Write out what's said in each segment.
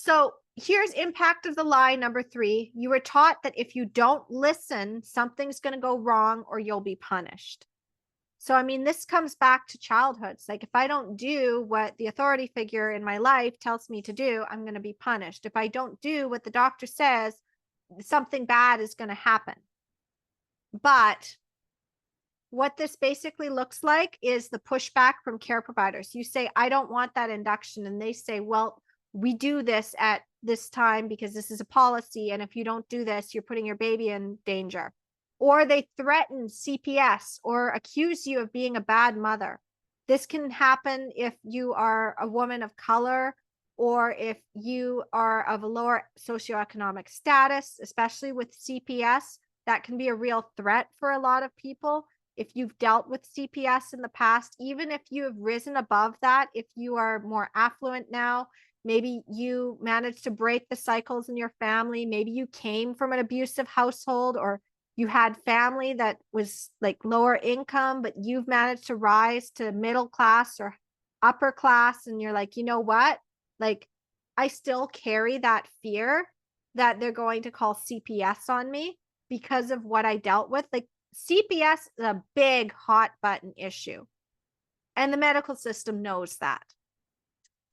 So here's impact of the lie number 3. You were taught that if you don't listen, something's going to go wrong or you'll be punished. So, I mean, this comes back to childhood. It's like, if I don't do what the authority figure in my life tells me to do, I'm going to be punished. If I don't do what the doctor says, something bad is going to happen. But what this basically looks like is the pushback from care providers. You say, I don't want that induction. And they say, well, we do this at this time because this is a policy. And if you don't do this, you're putting your baby in danger. Or they threaten CPS or accuse you of being a bad mother. This can happen if you are a woman of color or if you are of a lower socioeconomic status, especially with CPS. That can be a real threat for a lot of people. If you've dealt with CPS in the past, even if you have risen above that, if you are more affluent now, maybe you managed to break the cycles in your family, maybe you came from an abusive household, or you had family that was like lower income, but you've managed to rise to middle class or upper class, and you're like, you know what? Like, I still carry that fear that they're going to call CPS on me because of what I dealt with. Like, CPS is a big hot button issue, and the medical system knows that.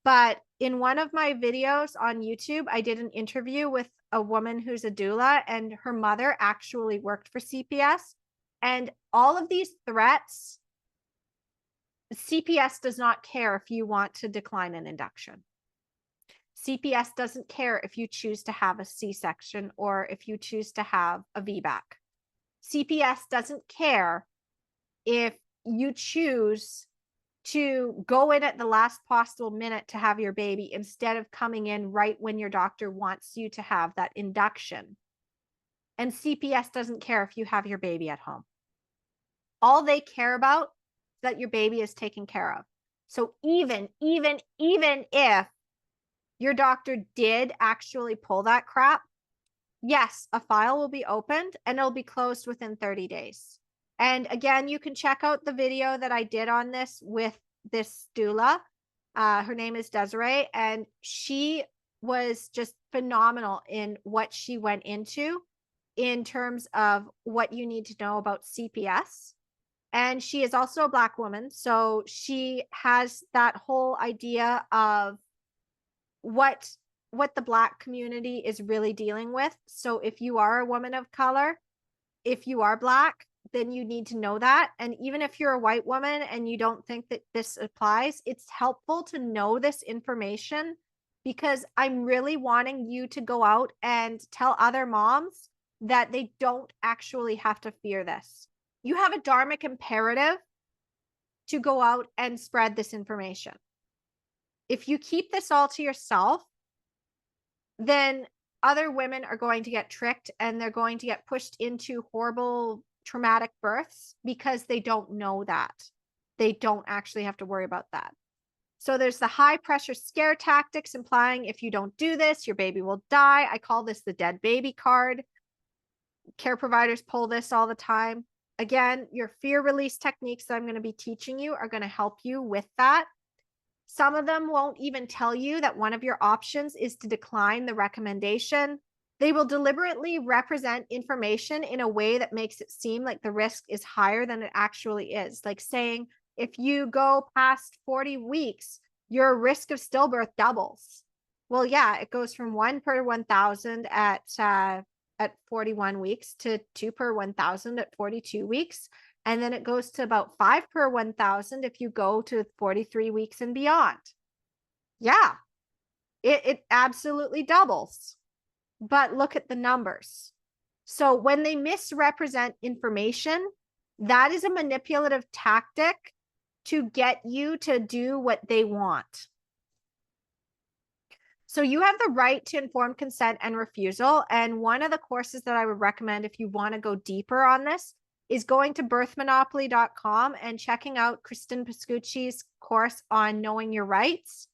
But in one of my videos on YouTube, I did an interview with a woman who's a doula, and her mother actually worked for CPS. And all of these threats, CPS does not care if you want to decline an induction. CPS doesn't care if you choose to have a C-section or if you choose to have a VBAC. CPS doesn't care if you choose to go in at the last possible minute to have your baby instead of coming in right when your doctor wants you to have that induction. And CPS doesn't care if you have your baby at home. All they care about is that your baby is taken care of. So even if your doctor did actually pull that crap, yes, a file will be opened and it'll be closed within 30 days. And again, you can check out the video that I did on this with this doula. Her name is Desiree, and she was just phenomenal in what she went into in terms of what you need to know about CPS. And she is also a Black woman, so she has that whole idea of what the Black community is really dealing with. So if you are a woman of color, if you are Black, then you need to know that. And even if you're a white woman and you don't think that this applies, it's helpful to know this information, because I'm really wanting you to go out and tell other moms that they don't actually have to fear this. You have a dharmic imperative to go out and spread this information. If you keep this all to yourself, then other women are going to get tricked and they're going to get pushed into horrible traumatic births because they don't know that. They don't actually have to worry about that. So there's the high pressure scare tactics, implying if you don't do this, your baby will die. I call this the dead baby card. Care providers pull this all the time. Again, your fear release techniques that I'm going to be teaching you are going to help you with that. Some of them won't even tell you that one of your options is to decline the recommendation. They will deliberately represent information in a way that makes it seem like the risk is higher than it actually is. Like saying, if you go past 40 weeks, your risk of stillbirth doubles. Well, yeah, it goes from 1 per 1,000 at 41 weeks to 2 per 1,000 at 42 weeks. And then it goes to about 5 per 1,000 if you go to 43 weeks and beyond. Yeah, it absolutely doubles. But look at the numbers. So when they misrepresent information, that is a manipulative tactic to get you to do what they want. So you have the right to informed consent and refusal. And one of the courses that I would recommend if you want to go deeper on this is going to birthmonopoly.com and checking out Kristen Pascucci's course on knowing your rights.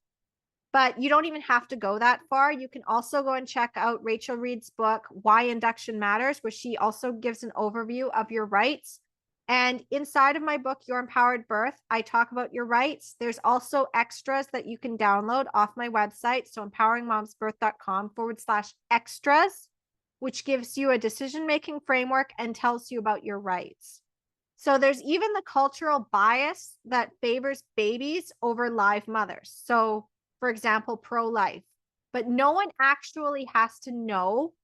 But you don't even have to go that far. You can also go and check out Rachel Reed's book, Why Induction Matters, where she also gives an overview of your rights. And inside of my book, Your Empowered Birth, I talk about your rights. There's also extras that you can download off my website. So empoweringmomsbirth.com/extras, which gives you a decision-making framework and tells you about your rights. So there's even the cultural bias that favors babies over live mothers. So for example, pro-life, but no one actually has to know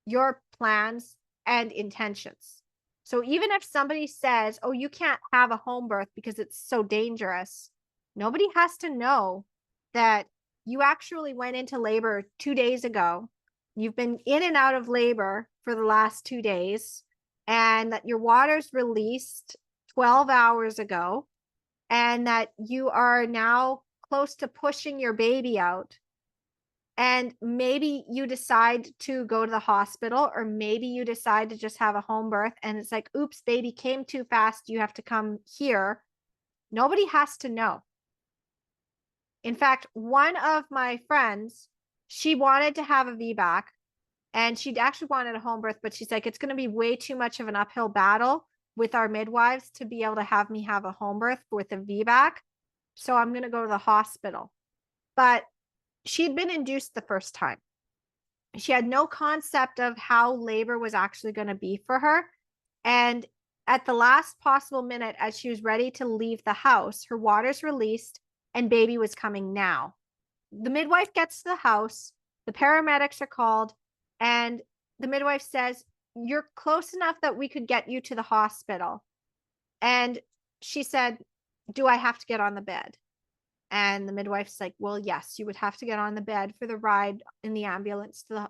your plans and intentions. So even if somebody says, oh, you can't have a home birth because it's so dangerous, nobody has to know that you actually went into labor 2 days ago. You've been in and out of labor for the last 2 days, and that your water's released 12 hours ago, and that you are now close to pushing your baby out. And maybe you decide to go to the hospital, or maybe you decide to just have a home birth and it's like, oops, baby came too fast. You have to come here. Nobody has to know. In fact, one of my friends, she wanted to have a VBAC and she'd actually wanted a home birth, but she's like, it's going to be way too much of an uphill battle with our midwives to be able to have me have a home birth with a VBAC. So I'm going to go to the hospital. But she'd been induced the first time. She had no concept of how labor was actually going to be for her. And at the last possible minute, as she was ready to leave the house, her water's released and baby was coming now. The midwife gets to the house, the paramedics are called, and the midwife says, you're close enough that we could get you to the hospital. And she said, do I have to get on the bed? And the midwife's like, well, yes, you would have to get on the bed for the ride in the ambulance to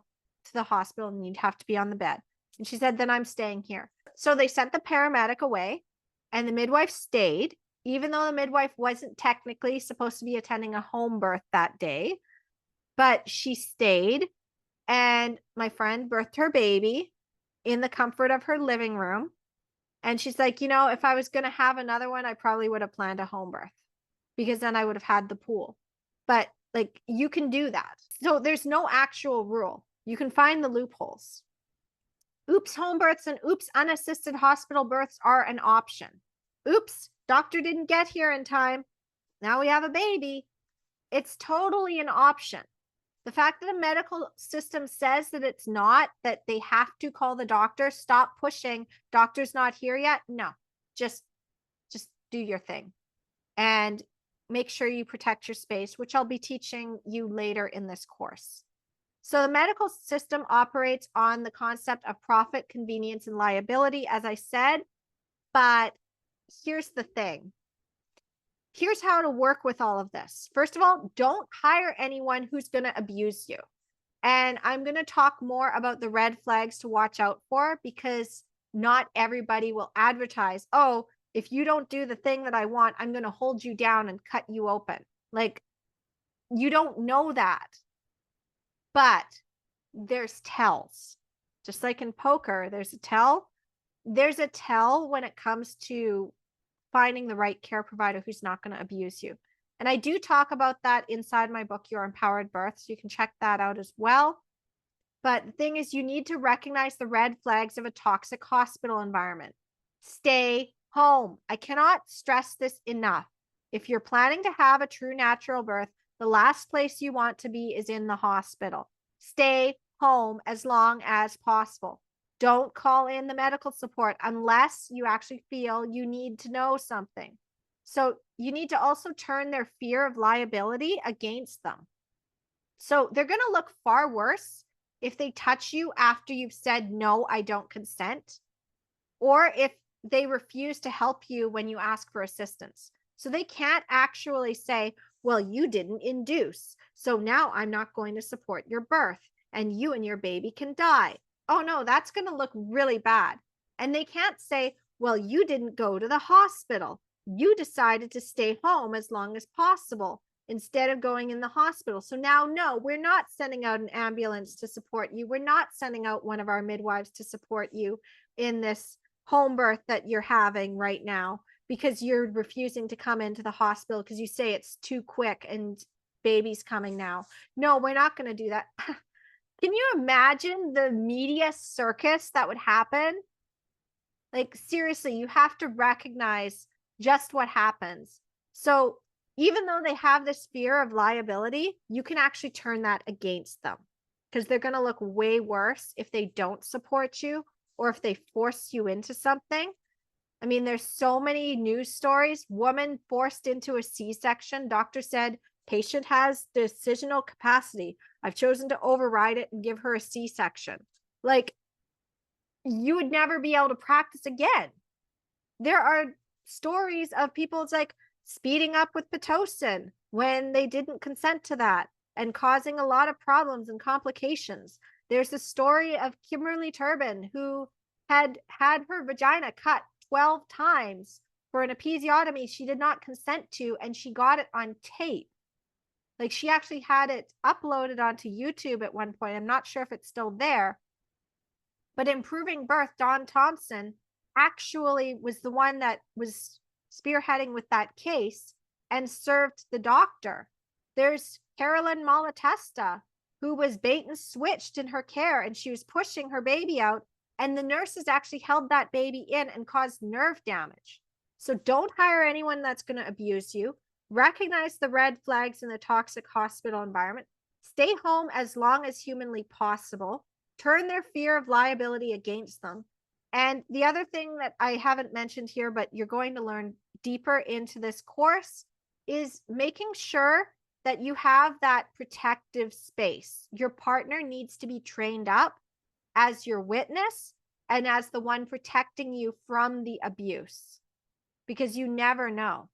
the hospital, and you'd have to be on the bed. And she said, then I'm staying here. So they sent the paramedic away, and the midwife stayed, even though the midwife wasn't technically supposed to be attending a home birth that day. But she stayed, and my friend birthed her baby in the comfort of her living room. And she's like, you know, if I was going to have another one, I probably would have planned a home birth, because then I would have had the pool. But like, you can do that. So there's no actual rule. You can find the loopholes. Oops, home births and oops, unassisted hospital births are an option. Oops, doctor didn't get here in time. Now we have a baby. It's totally an option. The fact that the medical system says that it's not, that they have to call the doctor, stop pushing, doctor's not here yet. No, just do your thing. And make sure you protect your space, which I'll be teaching you later in this course. So the medical system operates on the concept of profit, convenience, and liability, as I said. But here's the thing. Here's how to work with all of this. First of all, don't hire anyone who's going to abuse you. And I'm going to talk more about the red flags to watch out for, because not everybody will advertise, oh, if you don't do the thing that I want, I'm going to hold you down and cut you open. Like, you don't know that. But there's tells. Just like in poker, there's a tell. There's a tell when it comes to finding the right care provider who's not going to abuse you. And I do talk about that inside my book, Your Empowered Birth. So you can check that out as well. But the thing is, you need to recognize the red flags of a toxic hospital environment. Stay home. I cannot stress this enough. If you're planning to have a true natural birth, the last place you want to be is in the hospital. Stay home as long as possible. Don't call in the medical support unless you actually feel you need to know something. So you need to also turn their fear of liability against them. So they're going to look far worse if they touch you after you've said, no, I don't consent, or if they refuse to help you when you ask for assistance. So they can't actually say, well, you didn't induce, so now I'm not going to support your birth, and you and your baby can die. Oh no, that's going to look really bad. And they can't say, well, you didn't go to the hospital. You decided to stay home as long as possible instead of going in the hospital. So now, no, we're not sending out an ambulance to support you. We're not sending out one of our midwives to support you in this home birth that you're having right now, because you're refusing to come into the hospital because you say it's too quick and baby's coming now. No, we're not going to do that. Can you imagine the media circus that would happen? Like, seriously, you have to recognize just what happens. So even though they have this fear of liability, you can actually turn that against them because they're going to look way worse if they don't support you or if they force you into something. I mean, there's so many news stories. Woman forced into a C-section. Doctor said patient has decisional capacity. I've chosen to override it and give her a C-section. Like, you would never be able to practice again. There are stories of people, it's like speeding up with Pitocin when they didn't consent to that and causing a lot of problems and complications. There's the story of Kimberly Turbin, who had had her vagina cut 12 times for an episiotomy she did not consent to, and she got it on tape. Like, she actually had it uploaded onto YouTube at one point. I'm not sure if it's still there. But Improving Birth, Dawn Thompson actually was the one that was spearheading with that case and served the doctor. There's Carolyn Malatesta, who was bait and switched in her care, and she was pushing her baby out, and the nurses actually held that baby in and caused nerve damage. So don't hire anyone that's going to abuse you. Recognize the red flags in the toxic hospital environment. Stay home as long as humanly possible. Turn their fear of liability against them. And the other thing that I haven't mentioned here, but you're going to learn deeper into this course, is making sure that you have that protective space. Your partner needs to be trained up as your witness and as the one protecting you from the abuse, because you never know.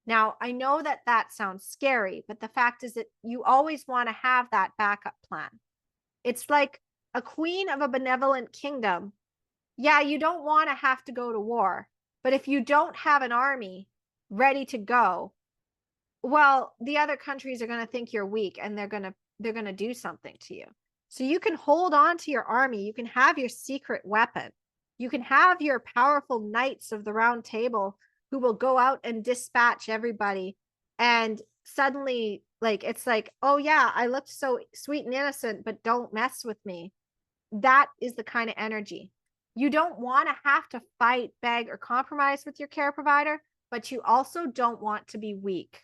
Now, I know that that sounds scary, but the fact is that you always want to have that backup plan. It's like a queen of a benevolent kingdom. Yeah, you don't want to have to go to war, but if you don't have an army ready to go, well, the other countries are going to think you're weak, and they're going to do something to you. So you can hold on to your army. You can have your secret weapon. You can have your powerful knights of the round table who will go out and dispatch everybody. And suddenly, like, it's like, oh yeah, I looked so sweet and innocent, but don't mess with me. That is the kind of energy. You don't want to have to fight, beg, or compromise with your care provider, but you also don't want to be weak.